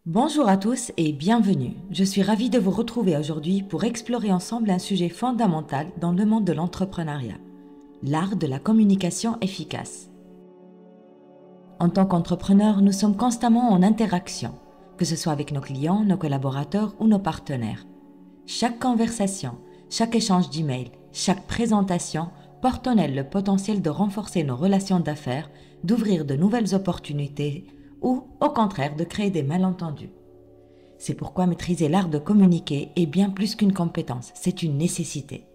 Bonjour à tous et bienvenue. Je suis ravie de vous retrouver aujourd'hui pour explorer ensemble un sujet fondamental dans le monde de l'entrepreneuriat, l'art de la communication efficace. En tant qu'entrepreneurs, nous sommes constamment en interaction, que ce soit avec nos clients, nos collaborateurs ou nos partenaires. Chaque conversation, chaque échange d'emails, chaque présentation porte en elle le potentiel de renforcer nos relations d'affaires, d'ouvrir de nouvelles opportunités ou, au contraire, de créer des malentendus. C'est pourquoi maîtriser l'art de communiquer est bien plus qu'une compétence, c'est une nécessité.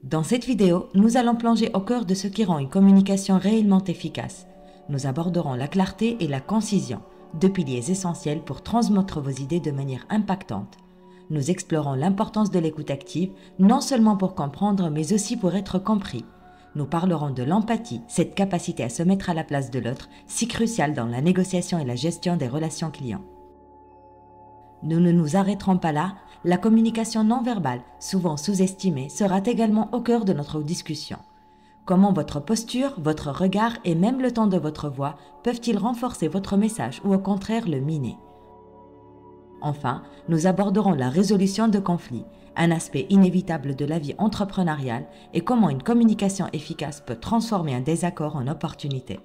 Dans cette vidéo, nous allons plonger au cœur de ce qui rend une communication réellement efficace. Nous aborderons la clarté et la concision, deux piliers essentiels pour transmettre vos idées de manière impactante. Nous explorons l'importance de l'écoute active, non seulement pour comprendre, mais aussi pour être compris. Nous parlerons de l'empathie, cette capacité à se mettre à la place de l'autre, si cruciale dans la négociation et la gestion des relations clients. Nous ne nous arrêterons pas là, la communication non verbale, souvent sous-estimée, sera également au cœur de notre discussion. Comment votre posture, votre regard et même le ton de votre voix peuvent-ils renforcer votre message ou au contraire le miner? Enfin, nous aborderons la résolution de conflits, un aspect inévitable de la vie entrepreneuriale et comment une communication efficace peut transformer un désaccord en opportunité.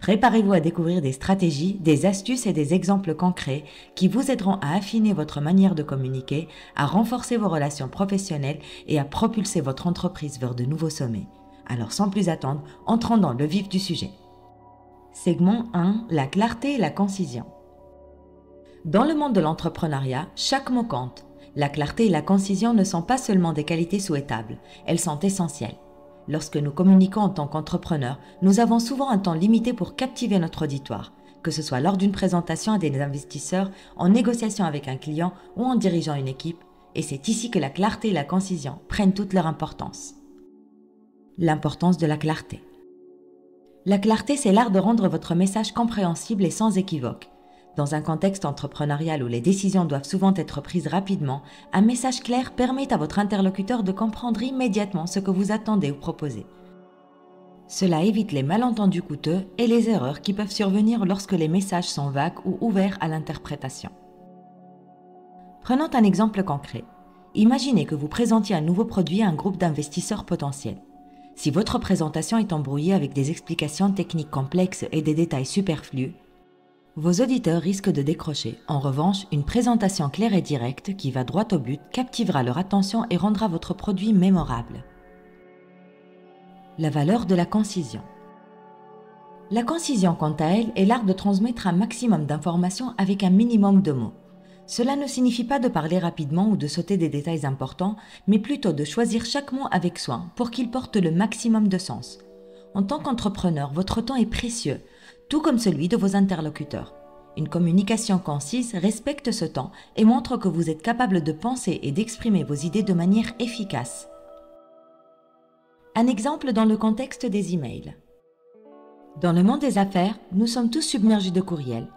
Préparez-vous à découvrir des stratégies, des astuces et des exemples concrets qui vous aideront à affiner votre manière de communiquer, à renforcer vos relations professionnelles et à propulser votre entreprise vers de nouveaux sommets. Alors sans plus attendre, entrons dans le vif du sujet. Segment 1, la clarté et la concision. Dans le monde de l'entrepreneuriat, chaque mot compte. La clarté et la concision ne sont pas seulement des qualités souhaitables, elles sont essentielles. Lorsque nous communiquons en tant qu'entrepreneurs, nous avons souvent un temps limité pour captiver notre auditoire, que ce soit lors d'une présentation à des investisseurs, en négociation avec un client ou en dirigeant une équipe, et c'est ici que la clarté et la concision prennent toute leur importance. L'importance de la clarté. La clarté, c'est l'art de rendre votre message compréhensible et sans équivoque. Dans un contexte entrepreneurial où les décisions doivent souvent être prises rapidement, un message clair permet à votre interlocuteur de comprendre immédiatement ce que vous attendez ou proposez. Cela évite les malentendus coûteux et les erreurs qui peuvent survenir lorsque les messages sont vagues ou ouverts à l'interprétation. Prenons un exemple concret. Imaginez que vous présentiez un nouveau produit à un groupe d'investisseurs potentiels. Si votre présentation est embrouillée avec des explications techniques complexes et des détails superflus, vos auditeurs risquent de décrocher. En revanche, une présentation claire et directe qui va droit au but captivera leur attention et rendra votre produit mémorable. La valeur de la concision. La concision, quant à elle, est l'art de transmettre un maximum d'informations avec un minimum de mots. Cela ne signifie pas de parler rapidement ou de sauter des détails importants, mais plutôt de choisir chaque mot avec soin pour qu'il porte le maximum de sens. En tant qu'entrepreneur, votre temps est précieux, tout comme celui de vos interlocuteurs. Une communication concise respecte ce temps et montre que vous êtes capable de penser et d'exprimer vos idées de manière efficace. Un exemple dans le contexte des emails. Dans le monde des affaires, nous sommes tous submergés de courriels.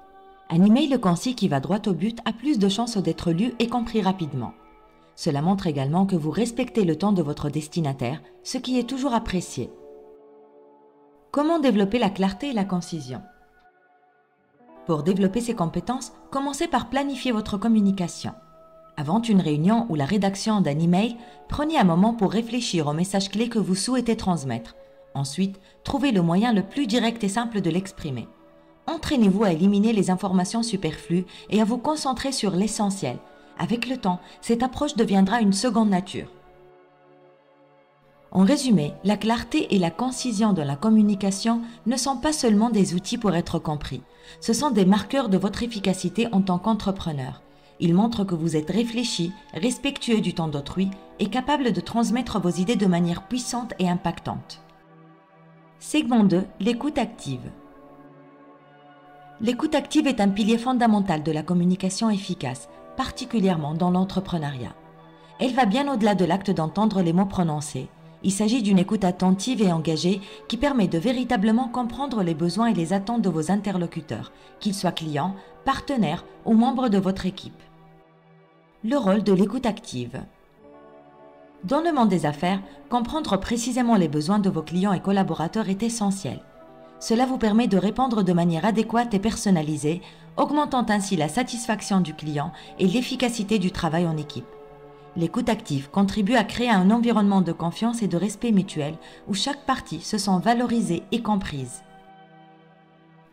Un email concis qui va droit au but a plus de chances d'être lu et compris rapidement. Cela montre également que vous respectez le temps de votre destinataire, ce qui est toujours apprécié. Comment développer la clarté et la concision? Pour développer ces compétences, commencez par planifier votre communication. Avant une réunion ou la rédaction d'un email, prenez un moment pour réfléchir au message clé que vous souhaitez transmettre. Ensuite, trouvez le moyen le plus direct et simple de l'exprimer. Entraînez-vous à éliminer les informations superflues et à vous concentrer sur l'essentiel. Avec le temps, cette approche deviendra une seconde nature. En résumé, la clarté et la concision de la communication ne sont pas seulement des outils pour être compris. Ce sont des marqueurs de votre efficacité en tant qu'entrepreneur. Ils montrent que vous êtes réfléchi, respectueux du temps d'autrui et capable de transmettre vos idées de manière puissante et impactante. Segment 2, l'écoute active. L'écoute active est un pilier fondamental de la communication efficace, particulièrement dans l'entrepreneuriat. Elle va bien au-delà de l'acte d'entendre les mots prononcés. Il s'agit d'une écoute attentive et engagée qui permet de véritablement comprendre les besoins et les attentes de vos interlocuteurs, qu'ils soient clients, partenaires ou membres de votre équipe. Le rôle de l'écoute active. Dans le monde des affaires, comprendre précisément les besoins de vos clients et collaborateurs est essentiel. Cela vous permet de répondre de manière adéquate et personnalisée, augmentant ainsi la satisfaction du client et l'efficacité du travail en équipe. L'écoute active contribue à créer un environnement de confiance et de respect mutuel où chaque partie se sent valorisée et comprise.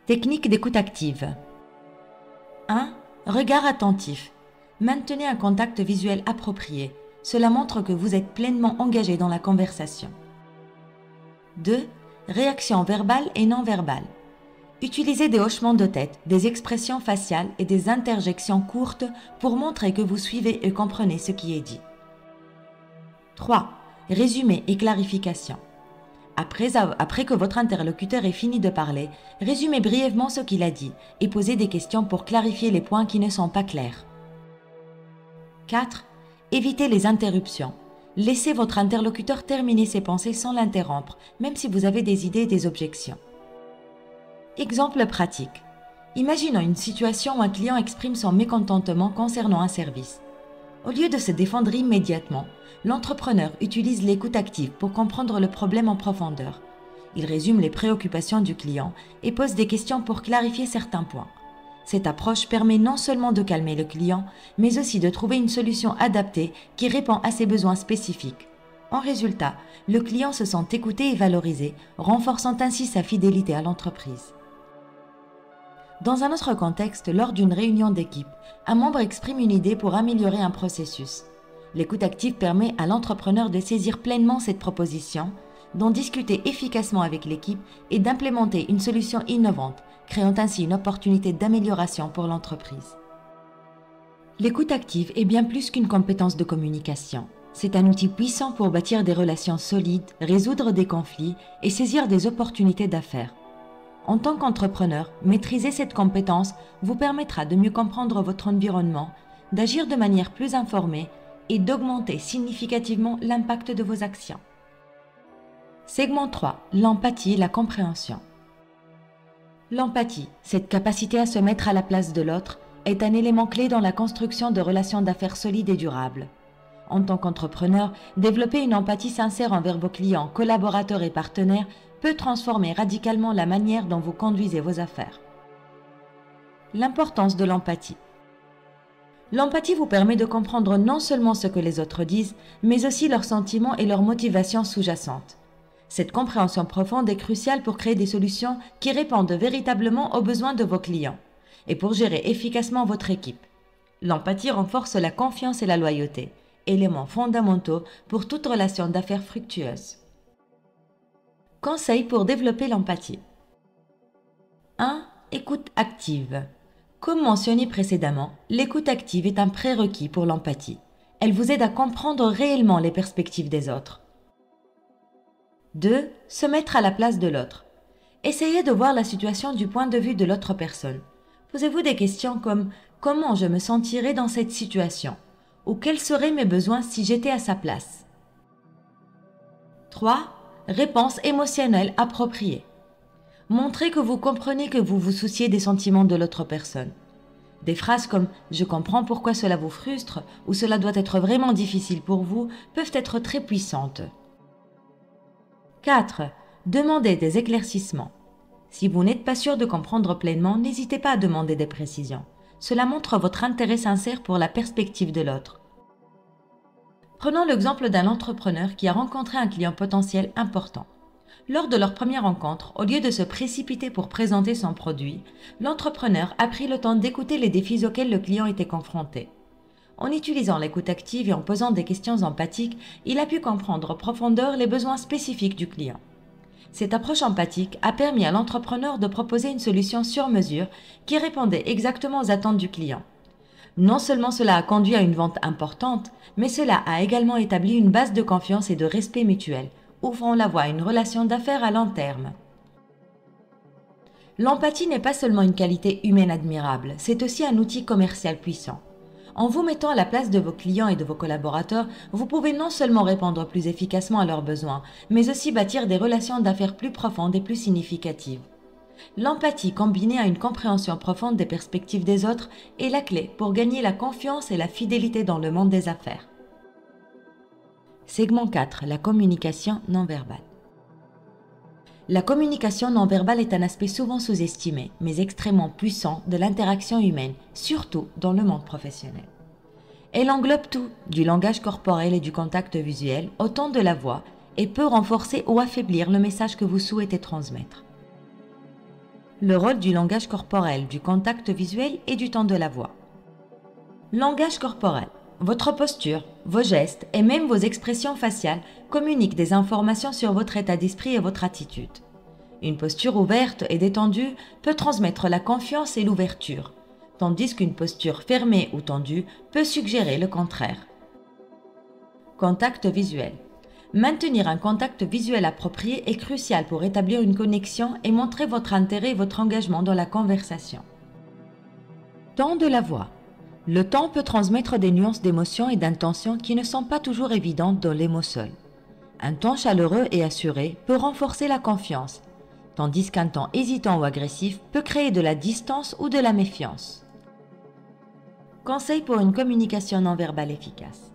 Technique d'écoute active. 1. Regard attentif. Maintenez un contact visuel approprié. Cela montre que vous êtes pleinement engagé dans la conversation. 2. Réaction verbale et non verbale. Utilisez des hochements de tête, des expressions faciales et des interjections courtes pour montrer que vous suivez et comprenez ce qui est dit. 3. Résumé et clarification. Après que votre interlocuteur ait fini de parler, résumez brièvement ce qu'il a dit et posez des questions pour clarifier les points qui ne sont pas clairs. 4. Évitez les interruptions. Laissez votre interlocuteur terminer ses pensées sans l'interrompre, même si vous avez des idées et des objections. Exemple pratique. Imaginons une situation où un client exprime son mécontentement concernant un service. Au lieu de se défendre immédiatement, l'entrepreneur utilise l'écoute active pour comprendre le problème en profondeur. Il résume les préoccupations du client et pose des questions pour clarifier certains points. Cette approche permet non seulement de calmer le client, mais aussi de trouver une solution adaptée qui répond à ses besoins spécifiques. En résultat, le client se sent écouté et valorisé, renforçant ainsi sa fidélité à l'entreprise. Dans un autre contexte, lors d'une réunion d'équipe, un membre exprime une idée pour améliorer un processus. L'écoute active permet à l'entrepreneur de saisir pleinement cette proposition, d'en discuter efficacement avec l'équipe et d'implémenter une solution innovante, créant ainsi une opportunité d'amélioration pour l'entreprise. L'écoute active est bien plus qu'une compétence de communication. C'est un outil puissant pour bâtir des relations solides, résoudre des conflits et saisir des opportunités d'affaires. En tant qu'entrepreneur, maîtriser cette compétence vous permettra de mieux comprendre votre environnement, d'agir de manière plus informée et d'augmenter significativement l'impact de vos actions. Segment 3. L'empathie et la compréhension. L'empathie, cette capacité à se mettre à la place de l'autre, est un élément clé dans la construction de relations d'affaires solides et durables. En tant qu'entrepreneur, développer une empathie sincère envers vos clients, collaborateurs et partenaires peut transformer radicalement la manière dont vous conduisez vos affaires. L'importance de l'empathie. L'empathie vous permet de comprendre non seulement ce que les autres disent, mais aussi leurs sentiments et leurs motivations sous-jacentes. Cette compréhension profonde est cruciale pour créer des solutions qui répondent véritablement aux besoins de vos clients et pour gérer efficacement votre équipe. L'empathie renforce la confiance et la loyauté, éléments fondamentaux pour toute relation d'affaires fructueuse. Conseils pour développer l'empathie. 1. Écoute active. Comme mentionné précédemment, l'écoute active est un prérequis pour l'empathie. Elle vous aide à comprendre réellement les perspectives des autres. 2. Se mettre à la place de l'autre. Essayez de voir la situation du point de vue de l'autre personne. Posez-vous des questions comme « Comment je me sentirais dans cette situation ?» ou « Quels seraient mes besoins si j'étais à sa place ?» 3. Réponse émotionnelle appropriée. Montrez que vous comprenez que vous vous souciez des sentiments de l'autre personne. Des phrases comme « Je comprends pourquoi cela vous frustre » ou « Cela doit être vraiment difficile pour vous » peuvent être très puissantes. 4. Demandez des éclaircissements. Si vous n'êtes pas sûr de comprendre pleinement, n'hésitez pas à demander des précisions. Cela montre votre intérêt sincère pour la perspective de l'autre. Prenons l'exemple d'un entrepreneur qui a rencontré un client potentiel important. Lors de leur première rencontre, au lieu de se précipiter pour présenter son produit, l'entrepreneur a pris le temps d'écouter les défis auxquels le client était confronté. En utilisant l'écoute active et en posant des questions empathiques, il a pu comprendre en profondeur les besoins spécifiques du client. Cette approche empathique a permis à l'entrepreneur de proposer une solution sur mesure qui répondait exactement aux attentes du client. Non seulement cela a conduit à une vente importante, mais cela a également établi une base de confiance et de respect mutuel, ouvrant la voie à une relation d'affaires à long terme. L'empathie n'est pas seulement une qualité humaine admirable, c'est aussi un outil commercial puissant. En vous mettant à la place de vos clients et de vos collaborateurs, vous pouvez non seulement répondre plus efficacement à leurs besoins, mais aussi bâtir des relations d'affaires plus profondes et plus significatives. L'empathie combinée à une compréhension profonde des perspectives des autres est la clé pour gagner la confiance et la fidélité dans le monde des affaires. Segment 4. La communication non verbale. La communication non verbale est un aspect souvent sous-estimé, mais extrêmement puissant de l'interaction humaine, surtout dans le monde professionnel. Elle englobe tout, du langage corporel et du contact visuel, au ton de la voix, et peut renforcer ou affaiblir le message que vous souhaitez transmettre. Le rôle du langage corporel, du contact visuel et du ton de la voix. Langage corporel. Votre posture, vos gestes et même vos expressions faciales communiquent des informations sur votre état d'esprit et votre attitude. Une posture ouverte et détendue peut transmettre la confiance et l'ouverture, tandis qu'une posture fermée ou tendue peut suggérer le contraire. Contact visuel. Maintenir un contact visuel approprié est crucial pour établir une connexion et montrer votre intérêt et votre engagement dans la conversation. Ton de la voix. Le ton peut transmettre des nuances d'émotion et d'intention qui ne sont pas toujours évidentes dans les mots seuls. Un ton chaleureux et assuré peut renforcer la confiance, tandis qu'un ton hésitant ou agressif peut créer de la distance ou de la méfiance. Conseil pour une communication non verbale efficace.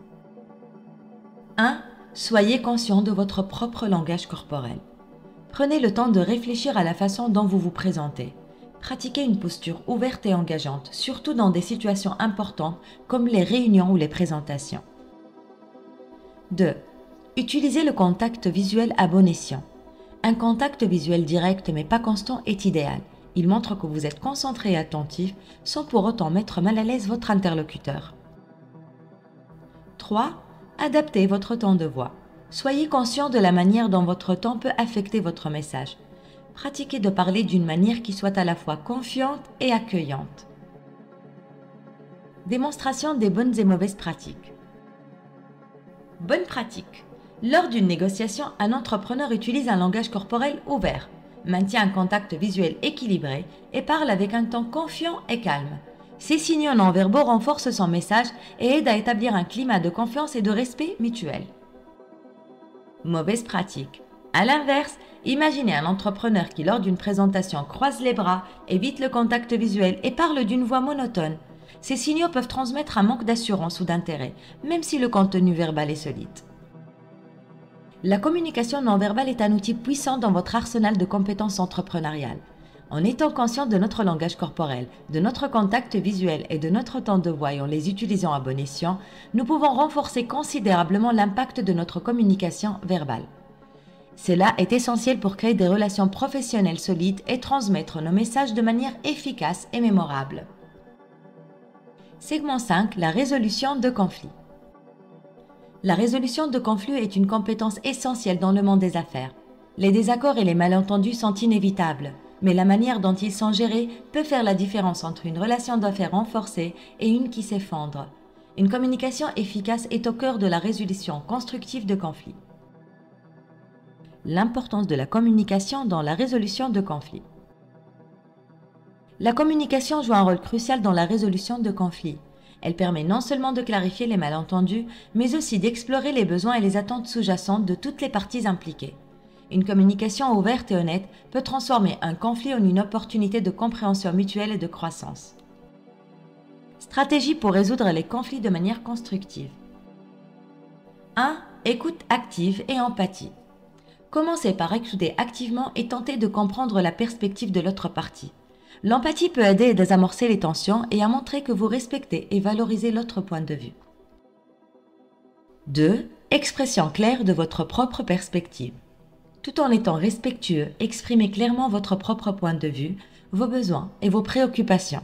1. Soyez conscient de votre propre langage corporel. Prenez le temps de réfléchir à la façon dont vous vous présentez. Pratiquez une posture ouverte et engageante, surtout dans des situations importantes comme les réunions ou les présentations. 2. Utilisez le contact visuel à bon escient. Un contact visuel direct mais pas constant est idéal. Il montre que vous êtes concentré et attentif sans pour autant mettre mal à l'aise votre interlocuteur. 3. Adaptez votre ton de voix. Soyez conscient de la manière dont votre ton peut affecter votre message. Pratiquez de parler d'une manière qui soit à la fois confiante et accueillante. Démonstration des bonnes et mauvaises pratiques. Bonne pratique. Lors d'une négociation, un entrepreneur utilise un langage corporel ouvert, maintient un contact visuel équilibré et parle avec un ton confiant et calme. Ces signaux non-verbaux renforcent son message et aident à établir un climat de confiance et de respect mutuel. Mauvaise pratique. À l'inverse, imaginez un entrepreneur qui, lors d'une présentation, croise les bras, évite le contact visuel et parle d'une voix monotone. Ces signaux peuvent transmettre un manque d'assurance ou d'intérêt, même si le contenu verbal est solide. La communication non verbale est un outil puissant dans votre arsenal de compétences entrepreneuriales. En étant conscient de notre langage corporel, de notre contact visuel et de notre ton de voix et en les utilisant à bon escient, nous pouvons renforcer considérablement l'impact de notre communication verbale. Cela est essentiel pour créer des relations professionnelles solides et transmettre nos messages de manière efficace et mémorable. Segment 5. La résolution de conflits. La résolution de conflits est une compétence essentielle dans le monde des affaires. Les désaccords et les malentendus sont inévitables, mais la manière dont ils sont gérés peut faire la différence entre une relation d'affaires renforcée et une qui s'effondre. Une communication efficace est au cœur de la résolution constructive de conflits. L'importance de la communication dans la résolution de conflits. La communication joue un rôle crucial dans la résolution de conflits. Elle permet non seulement de clarifier les malentendus, mais aussi d'explorer les besoins et les attentes sous-jacentes de toutes les parties impliquées. Une communication ouverte et honnête peut transformer un conflit en une opportunité de compréhension mutuelle et de croissance. Stratégie pour résoudre les conflits de manière constructive. 1. Écoute active et empathie. Commencez par écouter activement et tenter de comprendre la perspective de l'autre partie. L'empathie peut aider à désamorcer les tensions et à montrer que vous respectez et valorisez l'autre point de vue. 2. Expression claire de votre propre perspective. Tout en étant respectueux, exprimez clairement votre propre point de vue, vos besoins et vos préoccupations.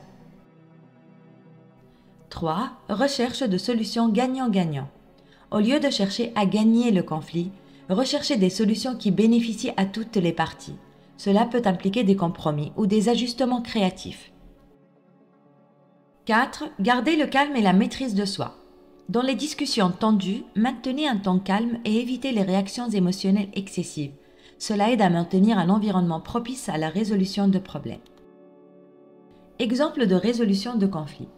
3. Recherche de solutions gagnant-gagnant. Au lieu de chercher à gagner le conflit, recherchez des solutions qui bénéficient à toutes les parties. Cela peut impliquer des compromis ou des ajustements créatifs. 4. Gardez le calme et la maîtrise de soi. Dans les discussions tendues, maintenez un ton calme et évitez les réactions émotionnelles excessives. Cela aide à maintenir un environnement propice à la résolution de problèmes. Exemple de résolution de conflit.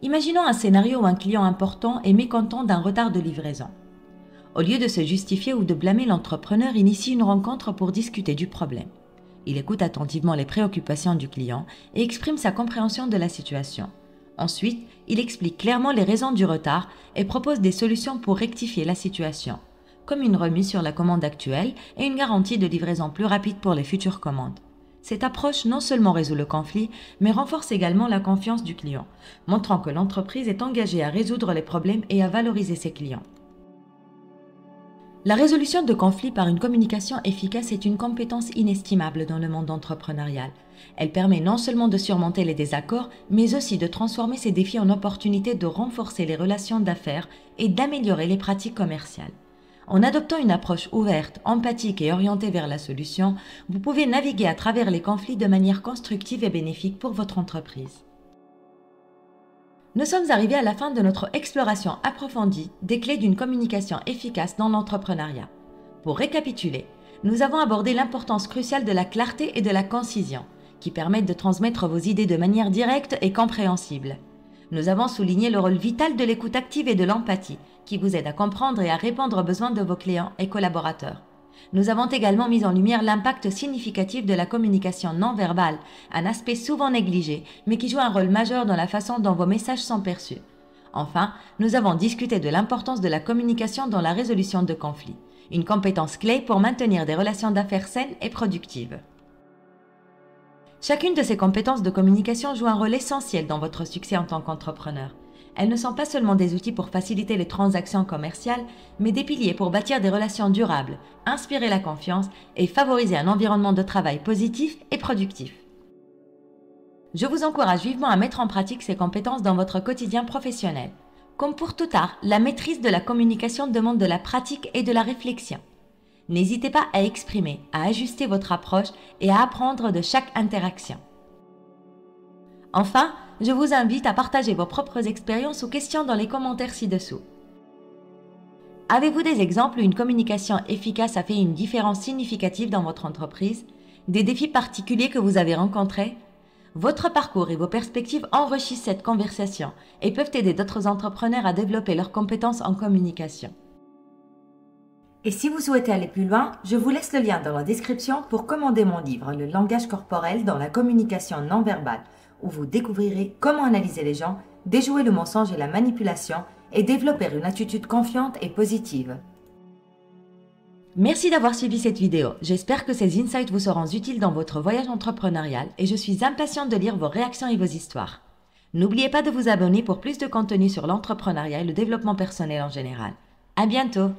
Imaginons un scénario où un client important est mécontent d'un retard de livraison. Au lieu de se justifier ou de blâmer, l'entrepreneur initie une rencontre pour discuter du problème. Il écoute attentivement les préoccupations du client et exprime sa compréhension de la situation. Ensuite, il explique clairement les raisons du retard et propose des solutions pour rectifier la situation. comme une remise sur la commande actuelle et une garantie de livraison plus rapide pour les futures commandes. Cette approche non seulement résout le conflit, mais renforce également la confiance du client, montrant que l'entreprise est engagée à résoudre les problèmes et à valoriser ses clients. La résolution de conflits par une communication efficace est une compétence inestimable dans le monde entrepreneurial. Elle permet non seulement de surmonter les désaccords, mais aussi de transformer ces défis en opportunités de renforcer les relations d'affaires et d'améliorer les pratiques commerciales. En adoptant une approche ouverte, empathique et orientée vers la solution, vous pouvez naviguer à travers les conflits de manière constructive et bénéfique pour votre entreprise. Nous sommes arrivés à la fin de notre exploration approfondie des clés d'une communication efficace dans l'entrepreneuriat. Pour récapituler, nous avons abordé l'importance cruciale de la clarté et de la concision, qui permettent de transmettre vos idées de manière directe et compréhensible. Nous avons souligné le rôle vital de l'écoute active et de l'empathie, qui vous aide à comprendre et à répondre aux besoins de vos clients et collaborateurs. Nous avons également mis en lumière l'impact significatif de la communication non verbale, un aspect souvent négligé, mais qui joue un rôle majeur dans la façon dont vos messages sont perçus. Enfin, nous avons discuté de l'importance de la communication dans la résolution de conflits, une compétence clé pour maintenir des relations d'affaires saines et productives. Chacune de ces compétences de communication joue un rôle essentiel dans votre succès en tant qu'entrepreneur. Elles ne sont pas seulement des outils pour faciliter les transactions commerciales, mais des piliers pour bâtir des relations durables, inspirer la confiance et favoriser un environnement de travail positif et productif. Je vous encourage vivement à mettre en pratique ces compétences dans votre quotidien professionnel. Comme pour tout art, la maîtrise de la communication demande de la pratique et de la réflexion. N'hésitez pas à exprimer, à ajuster votre approche et à apprendre de chaque interaction. Enfin, je vous invite à partager vos propres expériences ou questions dans les commentaires ci-dessous. Avez-vous des exemples où une communication efficace a fait une différence significative dans votre entreprise? Des défis particuliers que vous avez rencontrés? Votre parcours et vos perspectives enrichissent cette conversation et peuvent aider d'autres entrepreneurs à développer leurs compétences en communication. Et si vous souhaitez aller plus loin, je vous laisse le lien dans la description pour commander mon livre « Le langage corporel dans la communication non verbale » où vous découvrirez comment analyser les gens, déjouer le mensonge et la manipulation et développer une attitude confiante et positive. Merci d'avoir suivi cette vidéo. J'espère que ces insights vous seront utiles dans votre voyage entrepreneurial et je suis impatiente de lire vos réactions et vos histoires. N'oubliez pas de vous abonner pour plus de contenu sur l'entrepreneuriat et le développement personnel en général. À bientôt!